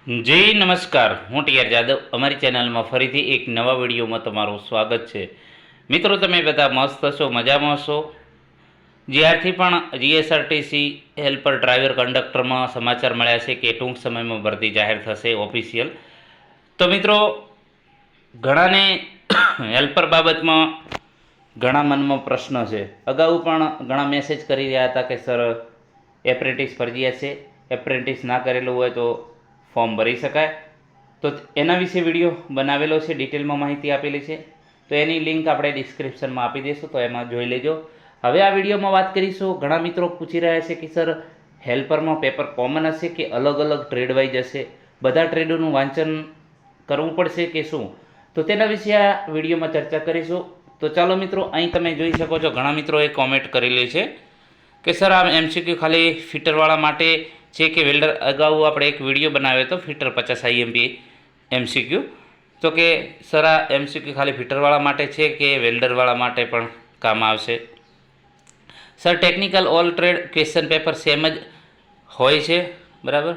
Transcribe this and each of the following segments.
જી નમસ્કાર, હું ટીઆર જાદવ. અમારી ચેનલમાં ફરીથી એક નવા વિડીયોમાં તમારું સ્વાગત છે. મિત્રો, તમે બધા મસ્ત હશો, મજામાં હશો. જ્યારથી પણ જીએસઆરટીસી હેલ્પર ડ્રાઈવર કંડક્ટરમાં સમાચાર મળ્યા છે કે ટૂંક સમયમાં ભરતી જાહેર થશે ઓફિશિયલ, તો મિત્રો ઘણાને હેલ્પર બાબતમાં ઘણા મનમાં પ્રશ્ન છે. અગાઉ પણ ઘણા મેસેજ કરી રહ્યા હતા કે સર એપ્રેન્ટિસ ફરજિયાત છે, એપ્રેન્ટિસ ના કરેલું હોય તો ફોર્મ ભરી શકાય. તો એના વિશે વિડીયો બનાવેલો છે, ડિટેલમાં માહિતી આપેલી છે. તો એની લિંક આપણે ડિસ્ક્રિપ્શનમાં આપી દઈશું, તો એમાં જોઈ લેજો. હવે આ વિડીયોમાં વાત કરીશું. ઘણા મિત્રો પૂછી રહ્યા છે કે સર હેલ્પરમાં પેપર કોમન હશે કે અલગ અલગ ટ્રેડ વાઇઝ હશે, બધા ટ્રેડોનું વાંચન કરવું પડશે કે શું? તો તેના વિશે આ વિડીયોમાં ચર્ચા કરીશું. તો ચાલો મિત્રો, અહીં તમે જોઈ શકો છો ઘણા મિત્રોએ કોમેન્ટ કરેલી છે કે સર આ એમસીક્યુ ખાલી ફિટરવાળા માટે છે કે વેલ્ડર? અગાઉ આપણે એક વિડીયો બનાવ્યો હતો ફિટર 50 IMP એમસીક્યુ, તો કે સર આ એમસીક્યુ ખાલી ફિટરવાળા માટે છે કે વેલ્ડરવાળા માટે પણ કામ આવશે? Sir technical all trade question paper same જ હોય છે, બરાબર.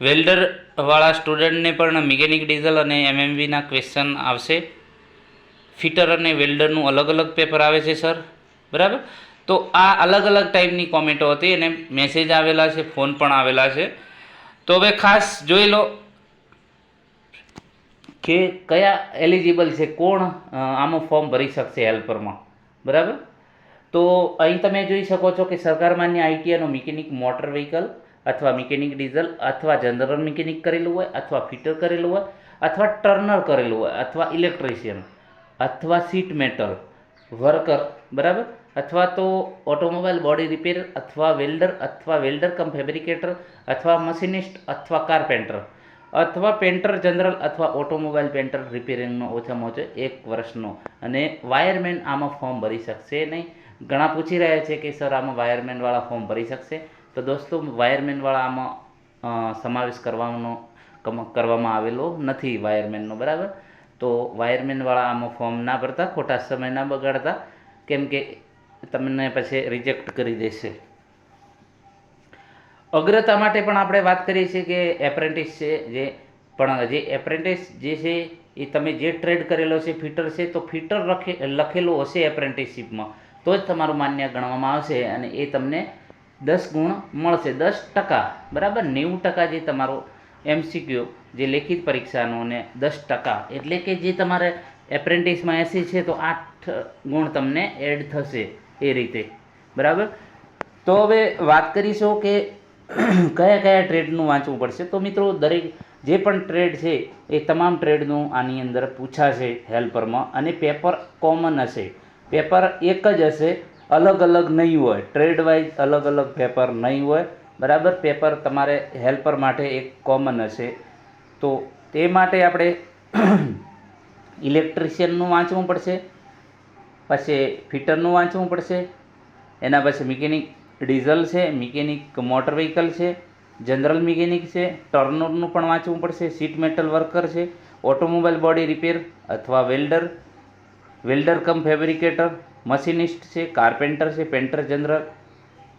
વેલ્ડરવાળા સ્ટુડન્ટને પણ મિકેનિક ડીઝલ અને એમએમવીના ક્વેશ્ચન આવશે. ફિટર અને વેલ્ડરનું અલગ અલગ પેપર આવે છે સર, બરાબર. તો આ અલગ અલગ ટાઈપની કોમેન્ટો હતી અને મેસેજ આવેલા છે, ફોન પણ આવેલા છે. તો હવે ખાસ જોઈ લો કે કયા એલિજિબલ છે, કોણ આમાં ફોર્મ ભરી શકશે હેલ્પરમાં, બરાબર. તો અહીં તમે જોઈ શકો છો કે સરકાર માન્ય આઈટીઆઈનો મિકેનિક મોટર વ્હીકલ અથવા મિકેનિક ડીઝલ અથવા જનરલ મિકેનિક કરેલું હોય અથવા ફિટર કરેલું હોય અથવા ટર્નર કરેલું હોય અથવા ઇલેક્ટ્રિશિયન અથવા સીટ મેટલ વર્કર, બરાબર, અથવા તો ઓટોમોબાઈલ બોડી રિપેર અથવા વેલ્ડર કમ ફેબ્રિકેટર અથવા મશીનિસ્ટ અથવા કાર્પેન્ટર અથવા પેન્ટર જનરલ અથવા ઓટોમોબાઈલ પેન્ટર રિપેરિંગનો ઓછામાં ઓછો 1 વર્ષનો. અને વાયરમેન આમાં ફોર્મ ભરી શકશે નહીં. ઘણા પૂછી રહ્યા છે કે સર આમાં વાયરમેનવાળા ફોર્મ ભરી શકશે? તો દોસ્તો, વાયરમેનવાળા આમાં સમાવેશ કરવામાં આવેલો નથી વાયરમેનનો, બરાબર. તો વાયરમેનવાળા આમાં ફોર્મ ના ભરતા, ખોટા સમય ના બગાડતા, કેમ કે તમને પછી રિજેક્ટ કરી દેશે. અગ્રતા માટે પણ આપણે વાત કરીએ છીએ કે એપ્રેન્ટિસ છે જે એપ્રેન્ટિસ જે છે એ તમે જે ટ્રેડ કરેલો છે, ફિટર છે, તો ફિટર લખેલું હશે એપ્રેન્ટિસશીપમાં તો જ તમારું માન્ય ગણવામાં આવશે અને એ તમને 10 ગુણ મળશે, 10%, બરાબર. 90% જે તમારો એમસીક્યુ જે લેખિત પરીક્ષાનો અને 10%, એટલે કે જે તમારે એપ્રેન્ટિસમાં 80 છે તો 8 ગુણ તમને એડ થશે એ રીતે, બરાબર. તો હવે વાત કરીશું કે કયા કયા ટ્રેડનું વાંચવું પડશે. તો મિત્રો, દરેક જે પણ ટ્રેડ છે એ તમામ ટ્રેડનું આની અંદર પૂછાશે હેલ્પરમાં અને પેપર કોમન હશે, પેપર એક જ હશે, અલગ અલગ નહીં હોય, ટ્રેડ વાઇઝ અલગ અલગ પેપર નહીં હોય, બરાબર. પેપર તમારે હેલ્પર માટે એક કોમન હશે. તો તે માટે આપણે ઇલેક્ટ્રિશિયનનું વાંચવું પડશે, પછી ફિટરનું વાંચવું પડશે, એના પછી મિકેનિક ડીઝલ છે, મિકેનિક મોટર વ્હીકલ છે, જનરલ મિકેનિક છે, ટર્નરનું પણ વાંચવું પડશે, સીટ મેટલ વર્કર છે, ઓટોમોબાઈલ બોડી રિપેર અથવા વેલ્ડર કમ ફેબ્રિકેટર, મશીનિસ્ટ છે, કાર્પેન્ટર છે, પેન્ટર જનરલ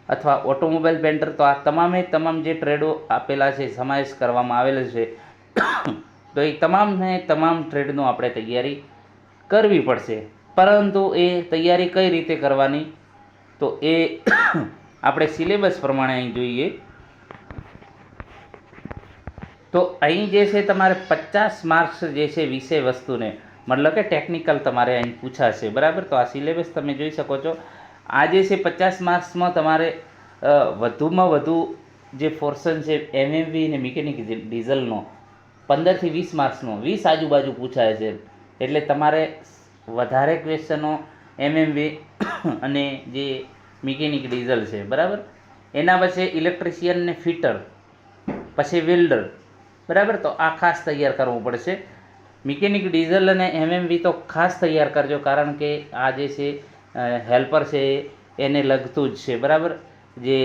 અથવા ઓટોમોબાઈલ પેન્ટર. તો આ તમામ જે ટ્રેડો આપેલા છે, સમાવેશ કરવામાં આવેલો છે. તો એ તમામ ટ્રેડનો આપણે તૈયારી કરવી પડશે. પરંતુ એ તૈયારી કઈ રીતે કરવાની, તો એ આપણે સિલેબસ પ્રમાણે અહીં જોઈએ. તો અહીં જે છે તમારે 50 માર્ક્સ જે છે વિષય વસ્તુને, મતલબ કે ટેકનિકલ તમારે અહીં પૂછાશે, બરાબર. તો આ સિલેબસ તમે જોઈ શકો છો. આ જે છે 50 માર્ક્સમાં તમારે વધુમાં વધુ જે પોર્શન છે એમએમવી અને મિકેનિક ડીઝલનો 15 થી 20 માર્ક્સનો 20 આજુબાજુ પૂછાય છે. એટલે તમારે વધારે ક્વેશ્ચનો એમએમવી અને જે મિકેનિક ડીઝલ છે, બરાબર. એના પછી ઇલેક્ટ્રિશિયન ને ફિટર, પછી વેલ્ડર, બરાબર. તો આ ખાસ તૈયાર કરવું પડશે. મિકેનિક ડીઝલ અને એમએમવી તો ખાસ તૈયાર કરજો, કારણ કે આ જે છે હેલ્પર છે એને લગતું જ છે, બરાબર. જે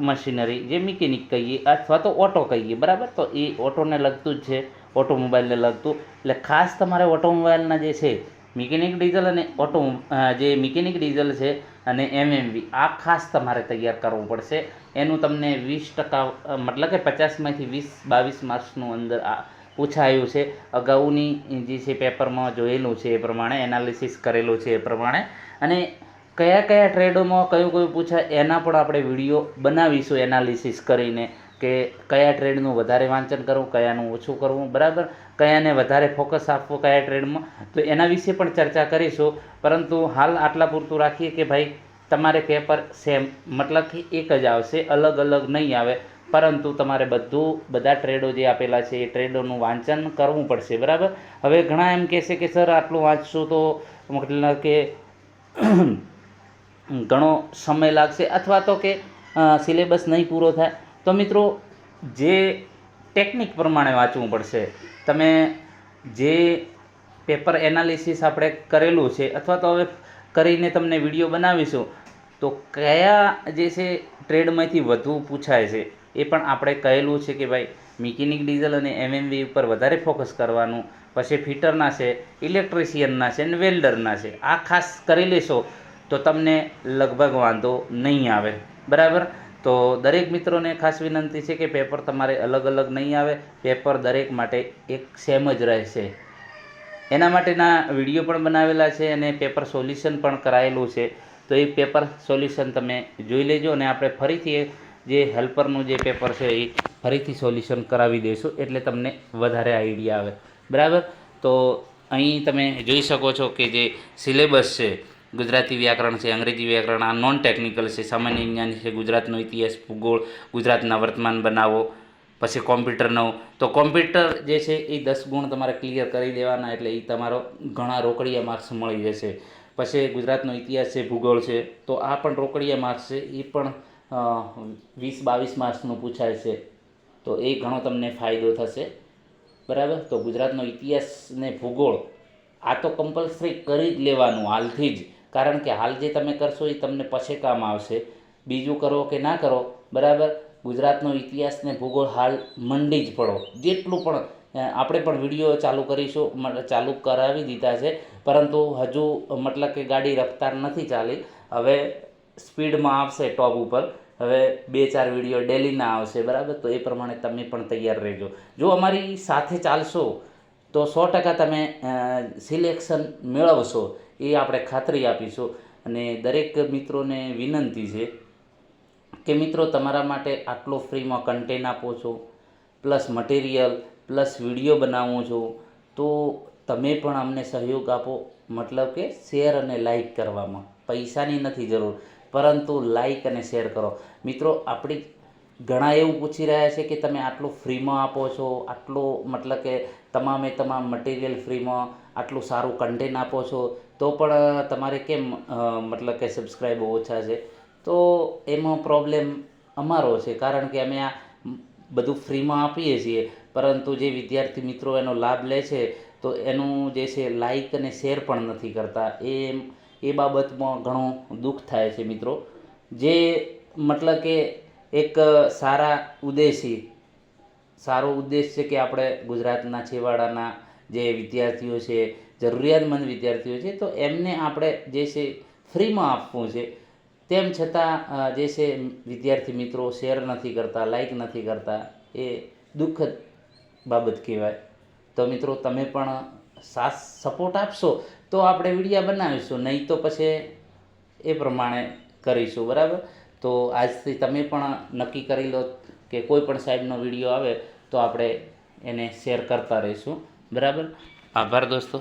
મશીનરી જે મિકેનિક કહીએ અથવા તો ઓટો કહીએ, બરાબર. તો એ ઓટોને લગતું જ છે, ઓટોમોબાઈલને લગતું. એટલે ખાસ તમારે ઓટોમોબાઈલના જે છે મિકેનિક ડીઝલ અને જે મિકેનિક ડીઝલ છે અને એમએમવી આ ખાસ તમારે તૈયાર કરવું પડશે. એનું તમને 20% મતલબ કે 50માંથી 22 માર્ક્સનું અંદર આ પૂછાયું છે. અગાઉની જે છે પેપરમાં જોયેલું છે એ પ્રમાણે એનાલિસિસ કરેલું છે એ પ્રમાણે, અને કયા કયા ટ્રેડોમાં કયું કયું પૂછાય એના પણ આપણે વિડીયો બનાવીશું એનાલિસિસ કરીને, કે કયા ટ્રેડનું વધારે વાંચન કરવું, કયાનું ઓછું કરવું, બરાબર, કયાને વધારે ફોકસ આપવું કયા ટ્રેડમાં, તો એના વિશે પણ ચર્ચા કરીશું. પરંતુ હાલ આટલા પૂરતું રાખીએ કે ભાઈ તમારે પેપર સેમ મતલબ કે એક જ આવશે, અલગ અલગ નહીં આવે, પરંતુ તમારે બધા ટ્રેડો જે આપેલા છે એ ટ્રેડોનું વાંચન કરવું પડશે, બરાબર. હવે ઘણા એમ કહેશે કે સર આટલું વાંચશું તો મતલબ કે ઘણો સમય લાગશે અથવા તો કે સિલેબસ નહીં પૂરો થાય. તો મિત્રો જે ટેકનિક પ્રમાણે વાંચવું પડશે. તમે જે પેપર એનાલિસિસ આપણે કરેલું છે અથવા તો હવે કરીને તમને વિડીયો બનાવીશું, તો કયા જે છે ટ્રેડમાંથી વધુ પૂછાય છે એ પણ આપણે કહેલું છે કે ભાઈ મિકેનિક ડીઝલ અને એમએમવી ઉપર વધારે ફોકસ કરવાનું, પછી ફિટરના છે, ઇલેક્ટ્રિશિયનના છે અને વેલ્ડરના છે. આ ખાસ કરી લેશો તો તમને લગભગ વાંધો નહીં આવે, બરાબર. તો દરેક મિત્રોને ખાસ વિનંતી છે કે પેપર તમારે અલગ અલગ નહીં આવે, પેપર દરેક માટે એક સેમ જ રહેશે. એના માટેના વિડીયો પણ બનાવેલા છે અને પેપર સોલ્યુશન પણ કરાયેલું છે. તો એ પેપર સોલ્યુશન તમે જોઈ લેજો, અને આપણે ફરીથી જે હેલ્પરનું જે પેપર છે એ ફરીથી સોલ્યુશન કરાવી દઈશું, એટલે તમને વધારે આઈડિયા આવે, બરાબર. તો અહીં તમે જોઈ શકો છો કે જે સિલેબસ છે, ગુજરાતી વ્યાકરણ છે, અંગ્રેજી વ્યાકરણ, આ નોન ટેકનિકલ છે, સામાન્ય જ્ઞાન છે, ગુજરાતનો ઇતિહાસ, ભૂગોળ, ગુજરાતના વર્તમાન બનાવો, પછી કોમ્પ્યુટરનો. તો કોમ્પ્યુટર જે છે એ 10 ગુણ તમારે ક્લિયર કરી દેવાના, એટલે એ તમારો ઘણા રોકડિયા માર્ક્સ મળી જશે. પછી ગુજરાતનો ઇતિહાસ છે, ભૂગોળ છે, તો આ પણ રોકડિયા માર્ક્સ છે, એ પણ 20-22 માર્ક્સનું પૂછાય છે. તો એ ઘણો તમને ફાયદો થશે, બરાબર. તો ગુજરાતનો ઇતિહાસ ને ભૂગોળ આ તો કમ્પલસરી કરી જ લેવાનું હાલથી જ, કારણ કે હાલ જે તમે કરશો એ તમને પછી કામ આવશે. બીજું કરો કે ના કરો, બરાબર, ગુજરાતનો ઇતિહાસ ને ભૂગોળ હાલ મંડી જ પડો. જેટલું પણ આપણે પણ વિડીયો ચાલુ કરીશું, ચાલુ કરાવી દીધા છે, પરંતુ હજુ મતલબ કે ગાડી રફતાર નથી ચાલી. હવે સ્પીડમાં આવશે ટોપ ઉપર. હવે 2-4 વિડીયો ડેલીના આવશે, બરાબર. તો એ પ્રમાણે તમે પણ તૈયાર રહેજો. જો અમારી સાથે ચાલશો તો 100% તમે સિલેક્શન મેળવશો, એ આપણે ખાતરી આપીશું. અને દરેક મિત્રોને વિનંતી છે કે મિત્રો તમારા માટે આટલો ફ્રીમાં કન્ટેન્ટ આપો છો, પ્લસ મટીરિયલ, પ્લસ વિડીયો બનાવું છું, તો તમે પણ અમને સહયોગ આપો. મતલબ કે શેર અને લાઈક કરવામાં પૈસાની નથી જરૂર, પરંતુ લાઈક અને શેર કરો. મિત્રો આપણી ઘણા એવું પૂછી રહ્યા છે કે તમે આટલું ફ્રીમાં આપો છો, આટલું મતલબ કે તમામ મટીરિયલ ફ્રીમાં, આટલું સારું કન્ટેન્ટ આપો છો, તો પણ તમારે કેમ મતલબ કે સબસ્ક્રાઈબ ઓછા છે. તો એમાં પ્રોબ્લેમ અમારો છે, કારણ કે અમે આ બધું ફ્રીમાં આપીએ છીએ, પરંતુ જે વિદ્યાર્થી મિત્રો એનો લાભ લે છે તો એનું જે છે લાઈક અને શેર પણ નથી કરતા. એ બાબતમાં ઘણું દુઃખ થાય છે મિત્રો. જે મતલબ કે એક સારો ઉદ્દેશ છે કે આપણે ગુજરાતના છેવાડાના જે વિદ્યાર્થીઓ છે, જરૂરિયાતમંદ વિદ્યાર્થીઓ છે, તો એમને આપણે જે છે ફ્રીમાં આપવું છે. તેમ છતાં જે છે વિદ્યાર્થી મિત્રો શેર નથી કરતા, લાઈક નથી કરતા, એ દુઃખદ બાબત કહેવાય. તો મિત્રો તમે પણ સપોર્ટ આપશો તો આપણે વિડીયો બનાવીશું, નહીં તો પછી એ પ્રમાણે કરીશું, બરાબર. તો આજથી તમે પણ નક્કી કરી લો કે કોઈ પણ સાહેબનો વિડીયો આવે તો આપણે એને શેર કરતા રહીશું, બરાબર. આભાર દોસ્તો.